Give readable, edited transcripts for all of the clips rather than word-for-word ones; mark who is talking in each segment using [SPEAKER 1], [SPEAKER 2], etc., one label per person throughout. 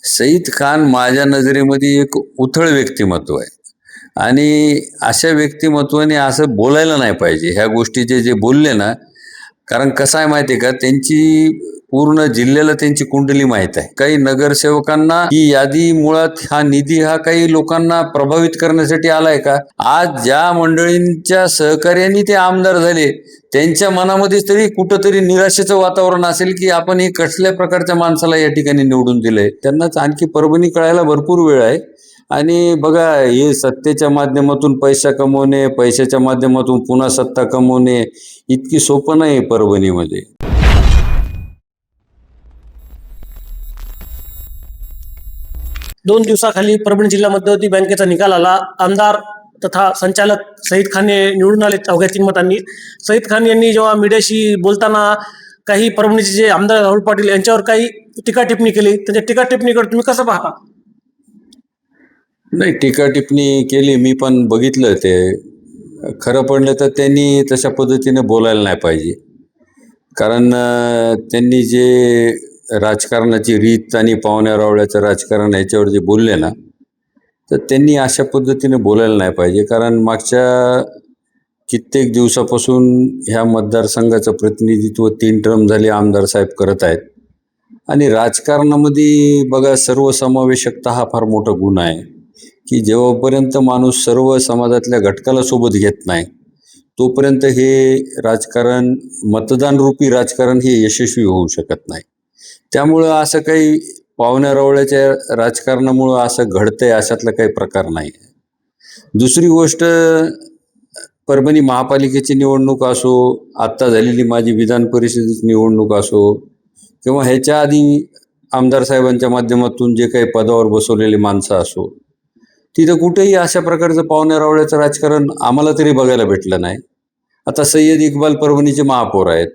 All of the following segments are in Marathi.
[SPEAKER 1] सईद खान माझ्या नजरेमध्ये एक उथळ व्यक्तिमत्व आहे आणि अशा व्यक्तिमत्वाने असं बोलायला नाही पाहिजे. ह्या गोष्टीचे जे बोलले ना, कारण कसं आहे माहिती आहे का, त्यांची पूर्ण जिल्ह्याला त्यांची कुंडली माहीत आहे. काही नगरसेवकांना ही यादी मुळात हा निधी हा काही लोकांना प्रभावित करण्यासाठी आलाय का? आज ज्या मंडळींच्या सहकार्याने ते आमदार झाले त्यांच्या मनामध्ये तरी कुठंतरी निराशेचं वातावरण असेल की आपण हे कसल्या प्रकारच्या माणसाला या ठिकाणी निवडून दिलंय. त्यांनाच आणखी परभणी कळायला भरपूर वेळ आहे. आणि बघा, हे सत्तेच्या माध्यमातून पैसा कमवणे, पैशाच्या माध्यमातून पुन्हा सत्ता कमवणे इतकी सोपं नाही परभणीमध्ये.
[SPEAKER 2] 2 दिवसाखाली परभणी जिल्हा मध्यवर्ती बँकेचा निकाल आला. आमदार तथा संचालक सईद खान हे निवडून आले अवघ्या 3 मतांनी. सईद खान यांनी जेव्हा मीडियाशी बोलताना काही परभणीचे जे आमदार राहुल पाटील यांच्यावर काही टीका टिप्पणी केली, त्याच्या टीका टिप्पणीकडे तुम्ही कसं पाहता?
[SPEAKER 1] नाही, टीका टिप्पणी केली, मी पण बघितलं ते. खरं पडलं तर त्यांनी तशा पद्धतीने बोलायला नाही पाहिजे. कारण त्यांनी जे राजकारणाची रीत आणि पाहुण्या रावळ्याचं राजकारण ह्याच्यावर जे बोलले ना, तर त्यांनी अशा पद्धतीने बोलायला नाही पाहिजे. कारण मागच्या कित्येक दिवसापासून ह्या मतदारसंघाचं प्रतिनिधित्व 3 टर्म झाले आमदार साहेब करत आहेत. आणि राजकारणामध्ये बघा, सर्वसमावेशकता हा फार मोठा गुण आहे की जेव्हापर्यंत माणूस सर्व समाजातल्या घटकाला सोबत घेत नाही तोपर्यंत हे राजकारण, मतदानरूपी राजकारण हे यशस्वी होऊ शकत नाही. त्यामुळं असं काही पाहुण्या रावळ्याच्या राजकारणामुळं असं घडतंय अशातला काही प्रकार नाही. दुसरी गोष्ट, परभणी महापालिकेची निवडणूक असो, आत्ता झालेली माझी विधान परिषदेची निवडणूक असो, किंवा ह्याच्या आधी आमदार साहेबांच्या माध्यमातून जे काही पदावर बसवलेले माणसं असो, तिथं कुठेही अशा प्रकारचं पाहुण्या रावळ्याचं राजकारण आम्हाला तरी बघायला भेटलं नाही. आता सय्यद इक्बाल परभणीचे महापौर आहेत.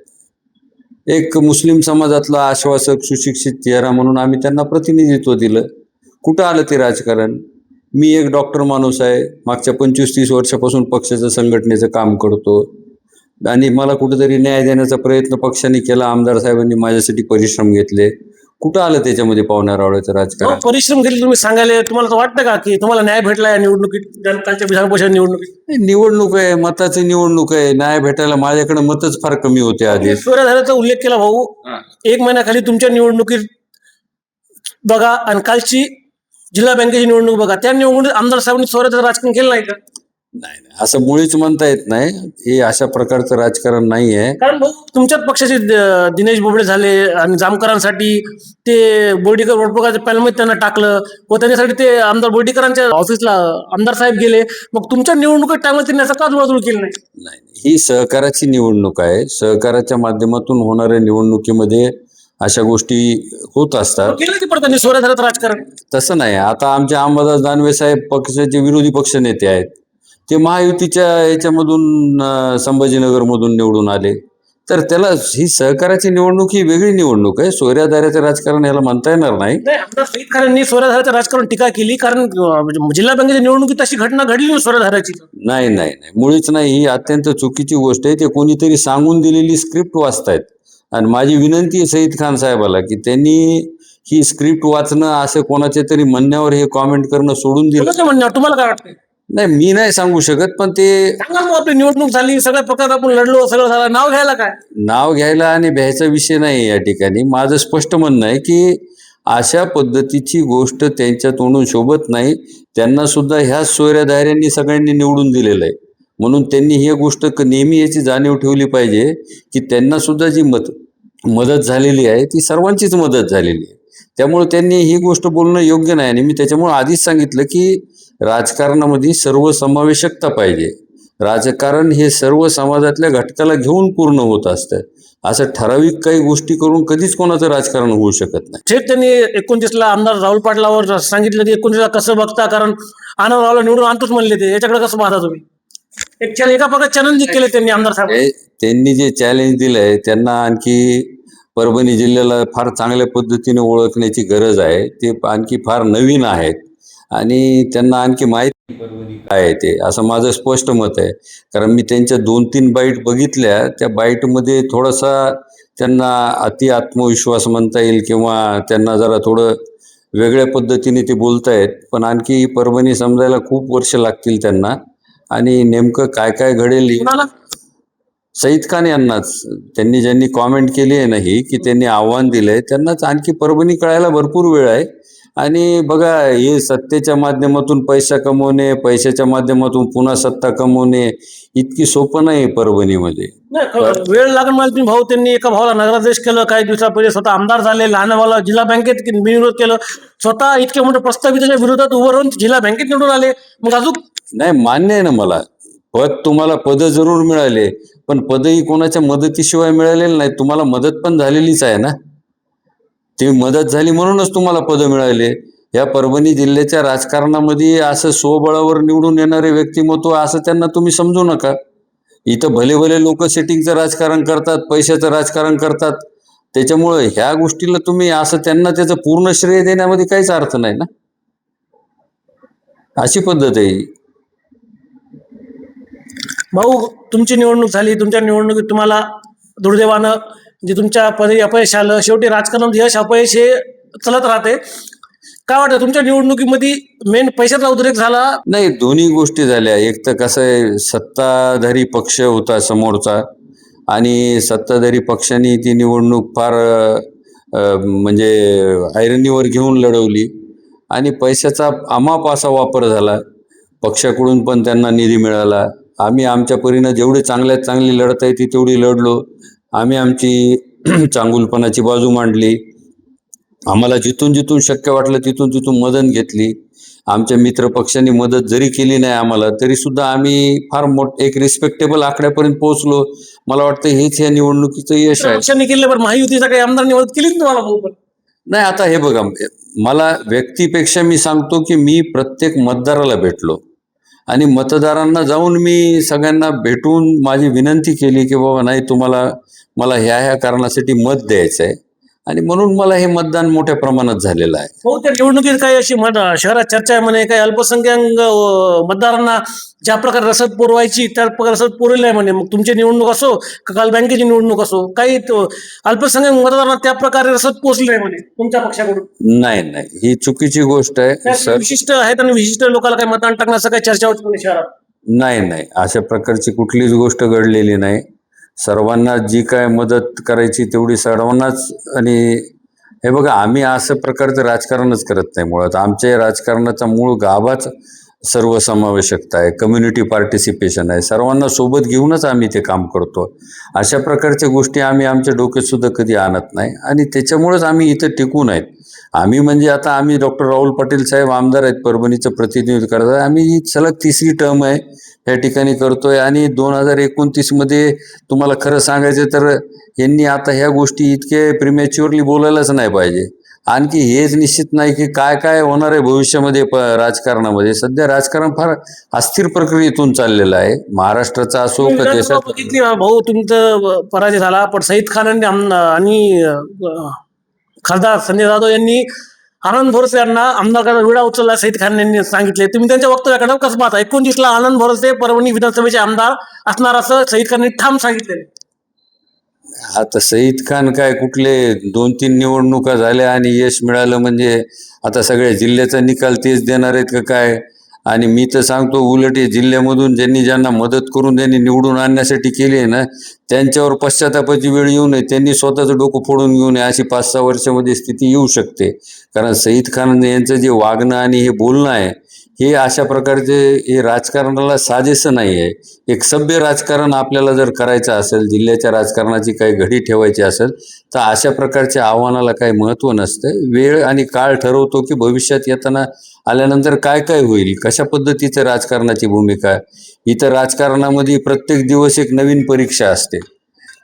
[SPEAKER 1] एक मुस्लिम समाजातला आश्वासक, सुशिक्षित चेहरा म्हणून आम्ही त्यांना प्रतिनिधित्व दिलं. कुठं आलं ते राजकारण? मी एक डॉक्टर माणूस आहे, मागच्या 25-30 वर्षापासून पक्षाचं संघटनेचं काम करतो आणि मला कुठेतरी न्याय देण्याचा प्रयत्न पक्षाने केला. आमदार साहेबांनी माझ्यासाठी परिश्रम घेतले. कुठं आलं त्याच्यामध्ये पाहुण्या रावळ्याचं राजकारण?
[SPEAKER 2] परिश्रम केले तुम्ही सांगायला, तुम्हाला तर वाटतं का की तुम्हाला न्याय भेटला या निवडणुकीत, कालच्या विधान परिषद निवडणुकीत?
[SPEAKER 1] निवडणूक आहे, मताची निवडणूक आहे. न्याय भेटायला माझ्याकडे मतच फार कमी होते आधी.
[SPEAKER 2] सूर्यधाराचा उल्लेख केला भाऊ. 1 महिन्याखाली तुमच्या निवडणुकीत बघा आणि कालची जिल्हा बँकेची निवडणूक बघा. त्या निवडणुकीत आमदार साहेबांनी स्वराज्याचं राजकारण केलं नाही का?
[SPEAKER 1] नाही, असं मुळीच म्हणता येत नाही. हे अशा प्रकारचं राजकारण नाही आहे.
[SPEAKER 2] कारण भाऊ, तुमच्याच पक्षाचे दिनेश बोबडे झाले आणि जामकरांसाठी ते बोर्डीकर वोटबघाच्या पॅनलमध्ये त्यांना टाकलं व त्याच्यासाठी ते आमदार बोर्डीकरांच्या ऑफिसला आमदार साहेब गेले. मग तुमच्या निवडणुकीत टाइमला त्यांनी असं का जुळाजुळ केली नाही?
[SPEAKER 1] नाही, ही सहकाराची निवडणूक आहे. सहकाराच्या माध्यमातून होणाऱ्या निवडणुकीमध्ये अशा गोष्टी होत असतात.
[SPEAKER 2] केलं की परत स्वराज्याचं राजकारण?
[SPEAKER 1] तसं नाही. आता आमचे अंबादास दानवे साहेब पक्षाचे विरोधी पक्षनेते आहेत. ते महायुतीच्या याच्यामधून संभाजीनगरमधून निवडून आले. तर त्याला ही सहकाराची निवडणूक ही वेगळी निवडणूक आहे. सोयऱ्यादाऱ्याचं राजकारण याला म्हणता येणार नाही.
[SPEAKER 2] आमदार सईद खान यांनी स्वराज्याचं राजकारण टीका केली, कारण जिल्हा बँकेच्या निवडणुकीत अशी घटना घडली नाही स्वराज्याची.
[SPEAKER 1] नाही नाही नाही, मुळीच नाही. ही अत्यंत चुकीची गोष्ट आहे. ते कोणीतरी सांगून दिलेली स्क्रिप्ट वाचतायत. आणि माझी विनंती आहे सईद खान साहेबाला की त्यांनी ही स्क्रिप्ट वाचणं, असं कोणाच्या तरी म्हणण्यावर हे कॉमेंट करणं सोडून दिलं.
[SPEAKER 2] म्हणण्यावर तुम्हाला काय वाटतं?
[SPEAKER 1] नाही, मी नाही सांगू शकत, पण ते
[SPEAKER 2] आपली निवडणूक झाली, सगळ्या प्रकारात आपण लढलो, सगळं झालं, नाव घ्यायला काय?
[SPEAKER 1] नाव घ्यायला आणि भ्यायचा विषय नाही या ठिकाणी. माझं स्पष्ट म्हणणं आहे की अशा पद्धतीची गोष्ट त्यांच्या तोंडून शोभत नाही. त्यांना सुद्धा ह्याच सोयऱ्याधाऱ्यांनी सगळ्यांनी निवडून दिलेलं आहे. म्हणून त्यांनी ही गोष्ट नेहमी याची जाणीव ठेवली पाहिजे की त्यांना सुद्धा जी मदत झालेली आहे ती सर्वांचीच मदत झालेली आहे. त्यामुळे त्यांनी ही गोष्ट बोलणं योग्य नाही. आणि मी त्याच्यामुळे आधीच सांगितलं की राजकारणामध्ये सर्वसमावेशकता पाहिजे. राजकारण हे सर्व समाजातल्या घटकाला घेऊन पूर्ण होत असतं. असं ठराविक काही गोष्टी करून कधीच कोणाचं राजकारण होऊ शकत नाही.
[SPEAKER 2] थेट त्यांनी 29ला आमदार राहुल पाटलावर सांगितलं की 29ला कसं बघता, कारण आनंदरावला निवडून आणतोच म्हणले ते. याच्याकडे कसं पाहता तुम्ही? एका प्रकारे चॅलेंज केले त्यांनी आमदार साहेब.
[SPEAKER 1] त्यांनी जे चॅलेंज दिलंय त्यांना आणखी परभणी जिल्ह्याला फार चांगल्या पद्धतीने ओळखण्याची गरज आहे. ते आणखी फार नवीन आहेत आणि त्यांना आणखी माहिती काय आहे ते, असं माझं स्पष्ट मत आहे. कारण मी त्यांच्या 2-3 बाईट बघितल्या. त्या बाईटमध्ये थोडासा त्यांना अति आत्मविश्वास म्हणता येईल किंवा त्यांना जरा थोडं वेगळ्या पद्धतीने ते बोलतायत, पण आणखी परभणी समजायला खूप वर्ष लागतील त्यांना. आणि नेमकं काय काय घडेल
[SPEAKER 2] कुणाला?
[SPEAKER 1] सईद खान यांनाच. त्यांनी ज्यांनी कॉमेंट केली आहे ना ही, की त्यांनी आव्हान दिलंय, त्यांनाच आणखी परभणी कळायला भरपूर वेळ आहे. आणि बघा, हे सत्तेच्या माध्यमातून पैसा कमवणे, पैशाच्या माध्यमातून पुन्हा सत्ता कमवणे इतकी सोपं नाही परभणीमध्ये.
[SPEAKER 2] नाही, वेळ लागेल मला तुम्ही भाऊ. त्यांनी एका भावाला नगराध्यक्ष केलं, काही दिवसापहिले स्वतः आमदार झाले, लहान भावाला जिल्हा बँकेत बिनविरोध केलं, स्वतः इतके मोठे प्रस्ताविताच्या विरोधात उभं राहून जिल्हा बँकेत निवडून आले. मग अजून
[SPEAKER 1] नाही, मान्य आहे ना मला, तुम्हाला पद जरूर मिळाले, पण पदही कोणाच्या मदतीशिवाय मिळालेलं नाही. तुम्हाला मदत पण झालेलीच आहे ना, ती मदत झाली म्हणूनच तुम्हाला पद मिळाले. या परभणी जिल्ह्याच्या राजकारणामध्ये असं स्वबळावर निवडून येणारे व्यक्तिमत्व असं त्यांना तुम्ही समजू नका. इथं भले भले लोक सेटिंगचं राजकारण करतात, पैशाचं राजकारण करतात. त्याच्यामुळे ह्या गोष्टीला तुम्ही असं त्यांना त्याचं पूर्ण श्रेय देण्यामध्ये काहीच अर्थ नाही ना. अशी पद्धत आहे ही.
[SPEAKER 2] भाऊ, तुमची निवडणूक झाली, तुमच्या निवडणुकीत तुम्हाला दुर्दैवानं जे तुमच्या पदी अपयश आलं. शेवटी राजकारणात यश अपयश हे चलत राहते. काय वाटतं तुमच्या निवडणुकीमध्ये मेन पैशाचा उद्रेक झाला?
[SPEAKER 1] नाही, दोन्ही गोष्टी झाल्या. एक तर कसं आहे, सत्ताधारी पक्ष होता समोरचा, आणि सत्ताधारी पक्षाने ती निवडणूक फार म्हणजे ऐरणीवर घेऊन लढवली, आणि पैशाचा अमाप असा वापर झाला. पक्षाकडून पण त्यांना निधी मिळाला. आम्ही आमच्या परीनं जेवढी चांगल्यात चांगली लढता येते तेवढी लढलो. आम्ही आमची चांगुलपणाची बाजू मांडली. आम्हाला जिथून जिथून शक्य वाटलं तिथून तिथून मदत घेतली. आमच्या मित्र पक्षांनी मदत जरी केली नाही आम्हाला, तरी सुद्धा आम्ही फार एक रिस्पेक्टेबल आकड्यापर्यंत पोहोचलो. मला वाटतं हेच या निवडणुकीचं यश आहे.
[SPEAKER 2] पक्षाने केले, पण महायुतीचा काही आमदार निवड केली ना तुम्हाला भाऊ? पण
[SPEAKER 1] नाही, आता हे बघा, मला व्यक्तीपेक्षा मी सांगतो की मी प्रत्येक मतदाराला भेटलो, आणि मतदारांना जाऊन मी सगळ्यांना भेटून माझी विनंती केली की बाबा नाही, तुम्हाला मला ह्या ह्या कारणासाठी मत द्यायचं आहे, आणि म्हणून मला हे मतदान मोठ्या प्रमाणात झालेलं आहे.
[SPEAKER 2] हो, त्या निवडणुकीत काही अशी शहरात चर्चा आहे म्हणे, काही अल्पसंख्याक मतदारांना ज्या प्रकारे रसद पुरवायची त्या प्रकारे रसद पुरवली नाही म्हणे. मग तुमची निवडणूक असो का काल बँकेची निवडणूक असो, काही अल्पसंख्याक मतदारांना त्या प्रकारे रसद पोहोचली नाही म्हणे तुमच्या पक्षाकडून.
[SPEAKER 1] नाही नाही, ही चुकीची गोष्ट आहे सर.
[SPEAKER 2] विशिष्ट आहेत आणि विशिष्ट लोकांना काही मतदान टाकण्याचं काही चर्चा होती म्हणे शहरात.
[SPEAKER 1] नाही नाही, अशा प्रकारची कुठलीच गोष्ट घडलेली नाही. सर्वांना जी काय मदत करायची तेवढी सर्वांनाच. आणि हे बघा, आम्ही असं प्रकारचं राजकारणच करत नाही. मुळात आमच्या राजकारणाचा मूळ गाभाच सर्वसमावेशकता आहे, कम्युनिटी पार्टिसिपेशन आहे. सर्वांना सोबत घेऊनच आम्ही ते काम करतो. अशा प्रकारच्या गोष्टी आम्ही आमच्या डोक्यात सुद्धा कधी आणत नाही, आणि त्याच्यामुळेच आम्ही इथं टिकून आहेत. आम्ही म्हणजे आता आम्ही डॉक्टर राहुल पाटील साहेब आमदार आहेत, परभणीचं प्रतिनिधित्व करतात. आम्ही ही सलग 3री टर्म आहे या ठिकाणी करतोय. आणि 2029 मध्ये तुम्हाला खरं सांगायचं तर यांनी आता ह्या गोष्टी इतके प्रिमॅच्युअरली बोलायलाच नाही पाहिजे. आणखी हेच निश्चित नाही की काय काय होणार आहे भविष्यामध्ये राजकारणामध्ये. सध्या राजकारण फार अस्थिर प्रक्रियेतून चाललेलं आहे, महाराष्ट्राचा असो का देशात.
[SPEAKER 2] बघितली भाऊ, तुमचं पराजय झाला, पण सईद खान आणि खासदार संजय जाधव यांनी आनंद भोरसे यांना आमदार करायचा विडा उचलला. सईद खान यांनी सांगितले. तुम्ही त्यांच्या वक्तव्याकडे कसं पाहता? 29ला आनंद भोरसे परभणी विधानसभेचे आमदार असणार असं सईद खान यांनी ठाम सांगितले.
[SPEAKER 1] आता सईद खान काय, कुठले 2-3 निवडणुका झाल्या आणि यश मिळालं म्हणजे आता सगळ्या जिल्ह्याचा निकाल तेच देणार आहेत का काय? आणि मी तर सांगतो, उलट जिल्ह्यामधून ज्यांना मदत करून त्यांनी निवडून आणण्यासाठी केली आहे ना, त्यांच्यावर पश्चातापाची वेळ येऊ नये. त्यांनी स्वतःचं डोकं फोडून घेऊ नये, अशी 5-6 वर्षामध्ये स्थिती येऊ शकते. कारण सईद खान यांचं जे वागणं आणि हे बोलणं आहे, हे अशा प्रकारचे हे राजकारणाला साजेसं नाही आहे. एक सभ्य राजकारण आपल्याला जर करायचं असेल, जिल्ह्याच्या राजकारणाची काही घडी ठेवायची असेल, तर अशा प्रकारच्या आव्हानाला काही महत्त्व नसतं. वेळ आणि काळ ठरवतो की भविष्यात येताना आल्यानंतर काय काय होईल, कशा पद्धतीचं राजकारणाची भूमिका. इथं राजकारणामध्ये प्रत्येक दिवस एक नवीन परीक्षा असते.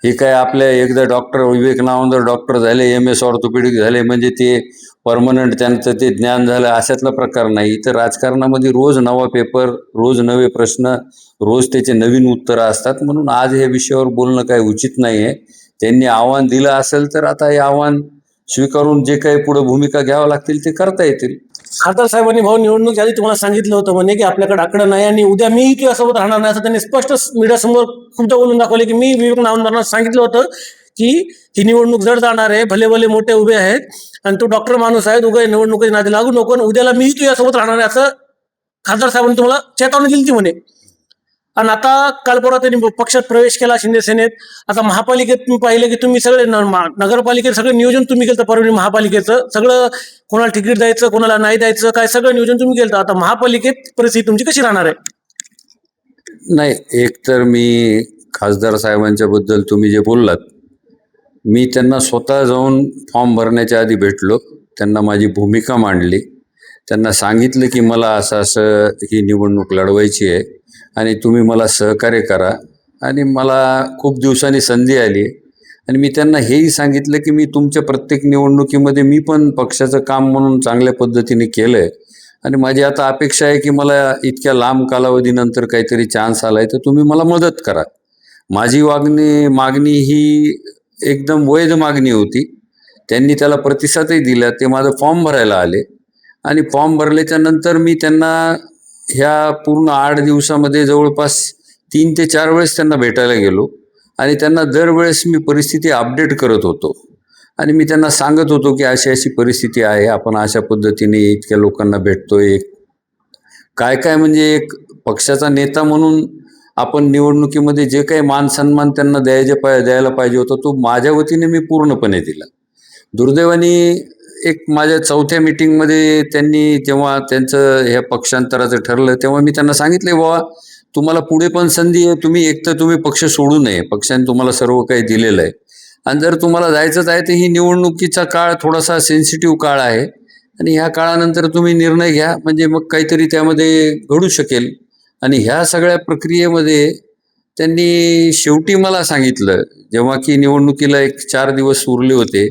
[SPEAKER 1] हे काय आपल्या एकदा डॉक्टर विवेक नावंदर डॉक्टर झाले, MS ऑर्थोपेडिक झाले म्हणजे ते परमनंट त्यांचं ते ज्ञान झालं, अशातला प्रकार नाही. इथं राजकारणामध्ये रोज नवा पेपर, रोज नवे प्रश्न, रोज त्याचे नवीन उत्तरं असतात. म्हणून आज या विषयावर बोलणं काही उचित नाही आहे. त्यांनी आव्हान दिलं असेल तर आता हे आव्हान स्वीकारून जे काही पुढे भूमिका घ्यावं लागतील ते करता येतील.
[SPEAKER 2] खासदार साहेबांनी भाऊ निवडणूक झाली तुम्हाला सांगितलं होतं म्हणे की आपल्याकडे आकडा नाही आणि उद्या मी तुझ्यासोबत राहणार नाही, असं त्यांनी स्पष्ट मीडियासमोर खूपदा बोलून दाखवले की मी विवेक नावंदरांना सांगितलं होतं की ही निवडणूक जड जाणार आहे, भले भले मोठे उभे आहेत आणि तो डॉक्टर माणूस आहे, उगा निवडणुकीच्या नादी लागू नको आणि उद्याला मी तुझ्यासोबत राहणार आहे असं खासदार साहेबांनी तुम्हाला चेतावणी दिली ती म्हणे. आणि आता काल परवा त्यांनी पक्षात प्रवेश केला शिंदे सेनेत. आता महापालिकेत तुम्ही पाहिलं की तुम्ही सगळे नगरपालिकेत सगळं नियोजन तुम्ही केलं, परभणी महापालिकेचं सगळं, कोणाला तिकीट द्यायचं कोणाला नाही द्यायचं काय सगळं नियोजन तुम्ही केलं. आता महापालिकेत परिस्थिती तुमची कशी राहणार आहे?
[SPEAKER 1] नाही, एक तर मी खासदार साहेबांच्या बद्दल तुम्ही जे बोललात, मी त्यांना स्वतः जाऊन फॉर्म भरण्याच्या आधी भेटलो, त्यांना माझी भूमिका मांडली, त्यांना सांगितलं की मला असं असं ही निवडणूक लढवायची आहे आणि तुम्ही मला सहकार्य करा. आणि मला खूप दिवसांनी संधी आली आणि मी त्यांना हेही सांगितलं की मी तुमच्या प्रत्येक निवडणुकीमध्ये मी पण पक्षाचं काम म्हणून चांगल्या पद्धतीने केलं आहे आणि माझी आता अपेक्षा आहे की मला इतक्या लांब कालावधीनंतर काहीतरी चान्स आला आहे तर तुम्ही मला मदत करा. माझी मागणी ही एकदम वैध मागणी होती. त्यांनी त्याला प्रतिसादही दिला. ते माझं फॉर्म भरायला आले आणि फॉर्म भरल्याच्या नंतर मी त्यांना ह्या पूर्ण 8 दिवसामध्ये जवळपास 3 ते 4 वेळेस त्यांना भेटायला गेलो आणि त्यांना दरवेळेस मी परिस्थिती अपडेट करत होतो आणि मी त्यांना सांगत होतो की अशी अशी परिस्थिती आहे, आपण अशा पद्धतीने इतक्या लोकांना भेटतोय, काय काय म्हणजे एक पक्षाचा नेता म्हणून आपण निवडणुकीमध्ये जे काही मान सन्मान त्यांना द्यायला पाहिजे होता तो माझ्या वतीने मी पूर्णपणे दिला. दुर्दैवाने एक माझ्या 4थ्या मीटिंगमध्ये त्यांनी जेव्हा त्यांचं ह्या पक्षांतराचं ठरलं तेव्हा मी त्यांना सांगितले, बाबा तुम्हाला पुढे पण संधी आहे, तुम्ही एकतर तुम्ही पक्ष सोडू नये, पक्षाने तुम्हाला सर्व काही दिलेलं आहे आणि जर तुम्हाला जायचंच आहे तर ही निवडणुकीचा काळ थोडासा सेन्सिटिव्ह काळ आहे आणि ह्या काळानंतर तुम्ही निर्णय घ्या, म्हणजे मग काहीतरी त्यामध्ये घडू शकेल. आणि ह्या सगळ्या प्रक्रियेमध्ये त्यांनी शेवटी मला सांगितलं, जेव्हा की निवडणुकीला एक 4 दिवस उरले होते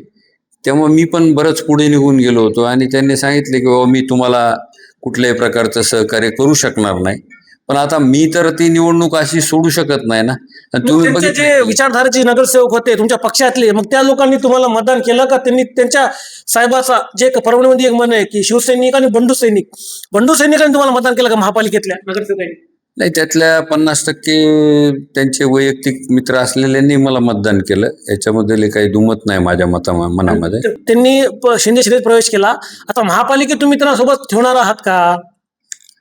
[SPEAKER 1] तेव्हा मी पण बरंच पुढे निघून गेलो होतो आणि त्यांनी सांगितले की बाबा मी तुम्हाला कुठल्याही प्रकारचं सहकार्य करू शकणार नाही, पण आता मी तर ती निवडणूक अशी सोडू शकत नाही ना. आणि तुम्ही
[SPEAKER 2] त्यांचे जे विचारधारेचे नगरसेवक होते तुमच्या पक्षातले, मग त्या लोकांनी तुम्हाला मतदान केलं का? त्यांनी त्यांच्या साहेबाचा जे परभणीमध्ये एक म्हण आहे की शिवसैनिक आणि बंडू सैनिकांनी तुम्हाला मतदान केलं का महापालिकेतल्या नगरसेवकांनी?
[SPEAKER 1] नाही, त्यातल्या 50% त्यांचे वैयक्तिक मित्र असलेल्यांनी मला मतदान केलं, याच्यामध्ये काही दुमत नाही माझ्या मनामध्ये.
[SPEAKER 2] त्यांनी शिंदे सेनेत प्रवेश केला. आता महापालिकेत तुम्ही त्यांना सोबत ठेवणार आहात का?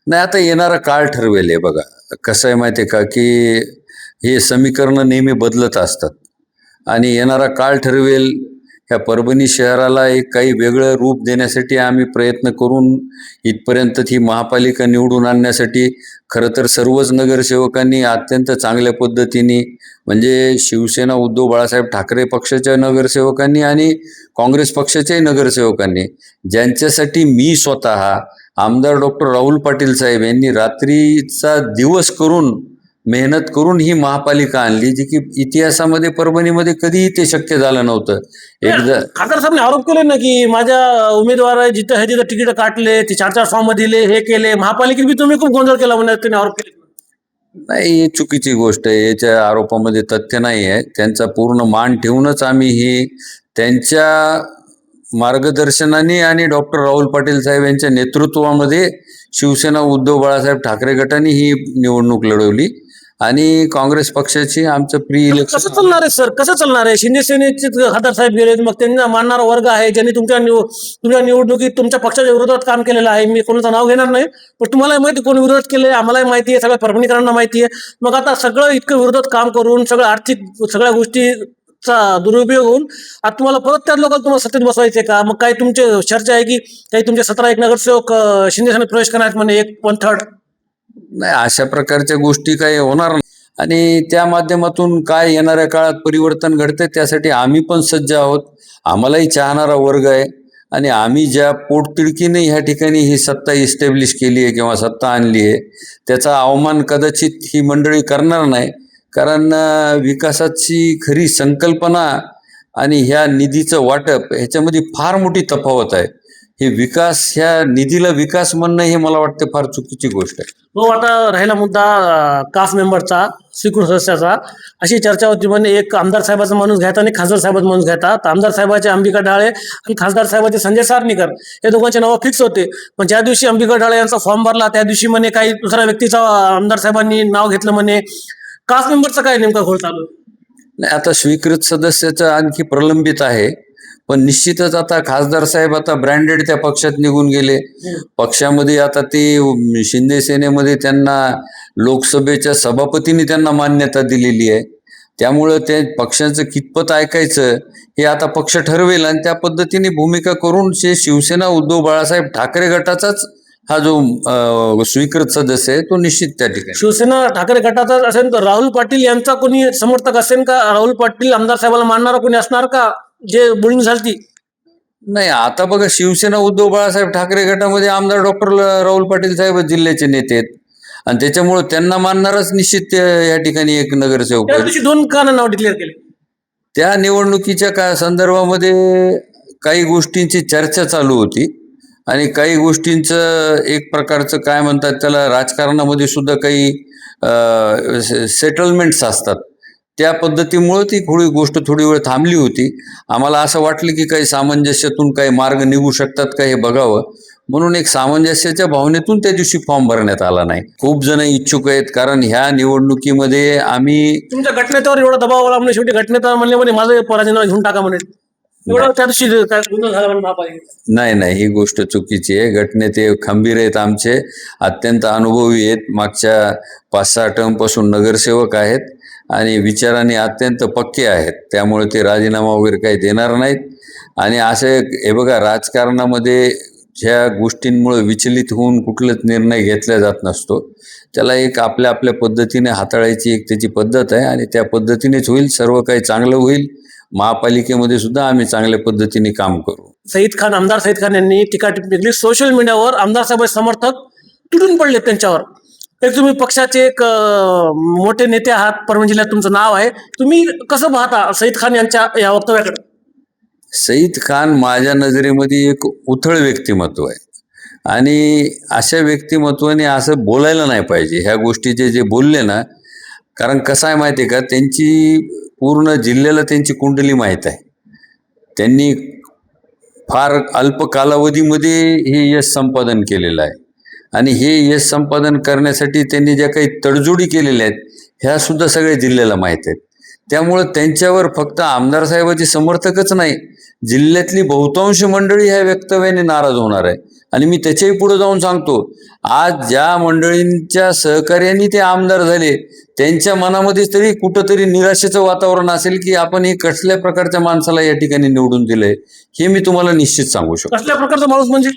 [SPEAKER 1] नाही, आता येणारा काळ ठरवेल. आहे बघा, कसं आहे माहिती आहे का की हे समीकरणं नेहमी बदलत असतात आणि येणारा काळ ठरवेल. ह्या परभणी शहराला एक काही वेगळं रूप देण्यासाठी आम्ही प्रयत्न करून इथपर्यंत ही महापालिका निवडून आणण्यासाठी खरं तर सर्वच नगरसेवकांनी अत्यंत चांगल्या पद्धतीने, म्हणजे शिवसेना उद्धव बाळासाहेब ठाकरे पक्षाच्या नगरसेवकांनी आणि काँग्रेस पक्षाच्याही नगरसेवकांनी, ज्यांच्यासाठी मी स्वतः आमदार डॉक्टर राहुल पाटील साहेब यांनी रात्रीचा दिवस करून मेहनत करून ही महापालिका आणली, जी की इतिहासामध्ये परभणीमध्ये कधीही ते शक्य झालं नव्हतं. एकदा
[SPEAKER 2] खासदार साहेबांनी आरोप केले ना की माझ्या उमेदवार जिथं आहे तिथं तिकीट काटले, ते 4-4 फॉर्म दिले, हे केले, महापालिकेत बी तुम्ही खूप गोंधळ केला म्हणून त्यांनी आरोप केले.
[SPEAKER 1] नाही, ही चुकीची गोष्ट आहे. याच्या आरोपामध्ये तथ्य नाही आहे. त्यांचा पूर्ण मान ठेवूनच आम्ही ही त्यांच्या मार्गदर्शनाने आणि डॉक्टर राहुल पाटील साहेब यांच्या नेतृत्वामध्ये शिवसेना उद्धव बाळासाहेब ठाकरे गटाने ही निवडणूक लढवली आणि काँग्रेस पक्षाची आमचं प्री इलेक्शन.
[SPEAKER 2] कसं चालणार आहे सर? कसं चालणार आहे? शिंदे सेनेचे खासदार साहेब गेले, मग त्यांना मानणारा वर्ग आहे ज्यांनी तुमच्या निवडणुकीत तुमच्या पक्षाच्या विरोधात काम केलेलं आहे. मी कोणाचं नाव घेणार नाही, पण तुम्हाला माहिती कोणी विरोध केले, आम्हालाही माहिती आहे, सगळ्या परभणीकरांना माहिती आहे. मग आता सगळं इतकं विरोधात काम करून सगळं आर्थिक सगळ्या गोष्टीचा दुरुपयोग होऊन आता तुम्हाला परत त्या लोकांना तुम्हाला सत्तेत बसवायचे का? मग काही तुमचे चर्चा आहे की काही तुमचे 17 नगरसेवक शिंदे सेनेत प्रवेश करणार म्हणे, 1/3.
[SPEAKER 1] नाही, अशा प्रकारच्या गोष्टी काही होणार नाही आणि त्या माध्यमातून काय येणाऱ्या काळात परिवर्तन घडते त्यासाठी आम्ही पण सज्ज आहोत. आम्हालाही चाहणारा वर्ग आहे आणि आम्ही ज्या पोटतिडकीने ह्या ठिकाणी ही सत्ता इस्टॅब्लिश केली आहे किंवा सत्ता आणली आहे त्याचा अवमान कदाचित ही मंडळी करणार नाही, कारण विकासाची खरी संकल्पना आणि ह्या निधीचं वाटप ह्याच्यामध्ये फार मोठी तफावत आहे. हे विकास, ह्या निधीला विकास म्हणणं हे मला वाटतं फार चुकीची गोष्ट आहे.
[SPEAKER 2] हो, आता राहिला मुद्दा काफ मेंबरचा, स्वीकृत सदस्याचा. अशी चर्चा होती म्हणे एक आमदार साहेबाचा माणूस घ्यायचा आणि खासदार साहेबाचा माणूस घ्यायचा. तर आमदार साहेबाचे अंबिका ढाळे आणि खासदार साहेबाचे संजय सारणीकर हे दोघांचे नावं फिक्स होते. पण ज्या दिवशी अंबिका ढाळे यांचा फॉर्म भरला त्या दिवशी म्हणे काही दुसऱ्या व्यक्तीचा आमदार साहेबांनी नाव घेतलं म्हणे. काफ मेंबरचा काय नेमका घोळ चालू?
[SPEAKER 1] नाही, आता स्वीकृत सदस्याचं आणखी प्रलंबित आहे, पण निश्चितच आता खासदार साहेब आता ब्रँडेड त्या पक्षात निघून गेले. पक्षामध्ये आता ते शिंदे सेनेमध्ये त्यांना लोकसभेच्या सभापतींनी त्यांना मान्यता दिलेली आहे. त्यामुळं ते पक्षाचं कितपत ऐकायचं हे आता पक्ष ठरवेल आणि त्या पद्धतीने भूमिका करून शिवसेना उद्धव बाळासाहेब ठाकरे गटाचाच हा जो स्वीकृत सदस्य आहे तो निश्चित त्या ठिकाणी.
[SPEAKER 2] शिवसेना ठाकरे गटाचा असेल तर राहुल पाटील यांचा कोणी समर्थक असेल का? राहुल पाटील आमदार साहेबाला मानणारा कोणी असणार का? जे बोलणी झाली
[SPEAKER 1] नाही, आता बघा, शिवसेना उद्धव बाळासाहेब ठाकरे गटामध्ये आमदार डॉक्टर राहुल पाटील साहेब जिल्ह्याचे नेते आहेत आणि त्याच्यामुळे त्यांना मानणारच निश्चित या ठिकाणी एक नगरसेवक
[SPEAKER 2] त्या
[SPEAKER 1] आहे.
[SPEAKER 2] दिवशी 2 का नाव डिक्लेअर केले?
[SPEAKER 1] त्या निवडणुकीच्या संदर्भामध्ये काही गोष्टींची चर्चा चालू होती आणि काही गोष्टींचं एक प्रकारचं काय म्हणतात त्याला, राजकारणामध्ये सुद्धा काही सेटलमेंट्स असतात. त्या पद्धतीमुळं ती थोडी वेळ थांबली होती. आम्हाला असं वाटलं की काही सामंजस्यातून काही मार्ग निघू शकतात का हे बघावं, म्हणून एक सामंजस्याच्या भावनेतून त्या दिवशी फॉर्म भरण्यात आला नाही. खूप जण इच्छुक आहेत, कारण ह्या निवडणुकीमध्ये आम्ही
[SPEAKER 2] तुमच्या गटनेत्यावर एवढा दबाव आला म्हणजे शेवटी गटनेता म्हणले म्हणे माझं राजीनामा घेऊन टाका म्हणे. एवढं त्या दिवशी काय गोंधळ झाला म्हणे महापालिकेत.
[SPEAKER 1] नाही, ही गोष्ट चुकीची आहे. गटनेते खंबीर आहेत, आमचे अत्यंत अनुभवी आहेत, मागच्या 5-6 टर्मपासून नगरसेवक आहेत आणि विचाराने अत्यंत पक्के आहेत. त्यामुळे ते राजीनामा वगैरे काही देणार नाहीत. आणि असे हे बघा, राजकारणामध्ये ज्या गोष्टींमुळे विचलित होऊन कुठलाच निर्णय घेतला जात नसतो. त्याला एक आपल्या आपल्या पद्धतीने हाताळायची एक त्याची पद्धत आहे आणि त्या पद्धतीनेच होईल. सर्व काही चांगलं होईल. महापालिकेमध्ये सुद्धा आम्ही चांगल्या पद्धतीने काम करू.
[SPEAKER 2] आमदार सईद खान यांनी टीका टिप्पणी केली सोशल मीडियावर. आमदार साहेब समर्थक तुटून पडले त्यांच्यावर. एक तुम्ही पक्षाचे एक मोठे नेते आहात, परभणी जिल्ह्यात तुमचं नाव आहे, तुम्ही कसं पाहता सईद खान यांच्या या वक्तव्याकडे?
[SPEAKER 1] सईद खान माझ्या नजरेमध्ये एक उथळ व्यक्तिमत्व आहे आणि अशा व्यक्तिमत्वाने असं बोलायला नाही पाहिजे. ह्या गोष्टीचे जे बोलले ना, कारण कसं आहे माहिती आहे का, त्यांची पूर्ण जिल्ह्याला त्यांची कुंडली माहीत आहे. त्यांनी फार अल्प कालावधीमध्ये हे यश संपादन केलेलं आहे आणि हे यश संपादन करण्यासाठी त्यांनी ज्या काही तडजोडी केलेल्या आहेत ह्या सुद्धा सगळ्या जिल्ह्याला माहीत आहेत. त्यामुळं त्यांच्यावर फक्त आमदार साहेबाचे समर्थकच नाही, जिल्ह्यातली बहुतांश मंडळी ह्या वक्तव्याने नाराज होणार आहे. आणि मी त्याच्याही पुढे जाऊन सांगतो, आज ज्या मंडळींच्या सहकार्याने ते आमदार झाले त्यांच्या मनामध्ये तरी कुठंतरी निराशेचं वातावरण असेल की आपण हे कसल्या प्रकारच्या माणसाला या ठिकाणी निवडून दिलंय, हे मी तुम्हाला निश्चित सांगू शकतो.
[SPEAKER 2] कसल्या प्रकारचा माणूस म्हणजे?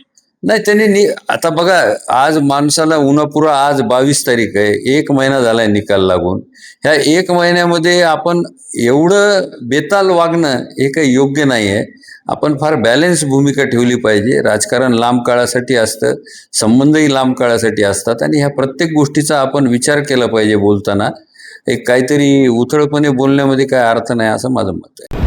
[SPEAKER 1] नाही, त्यांनी आता बघा, आज माणसाला उन्हापुरा, आज 22 तारीख आहे, 1 महिना झालाय निकाल लागून. ह्या 1 महिन्यामध्ये आपण एवढं बेताल वागणं हे काही योग्य नाही आहे. आपण फार बॅलन्स भूमिका ठेवली पाहिजे. राजकारण लांब काळासाठी असतं, संबंधही लांब काळासाठी असतात आणि ह्या प्रत्येक गोष्टीचा आपण विचार केला पाहिजे बोलताना. एक काहीतरी उथळपणे बोलण्यामध्ये काय अर्थ नाही असं माझं मत आहे.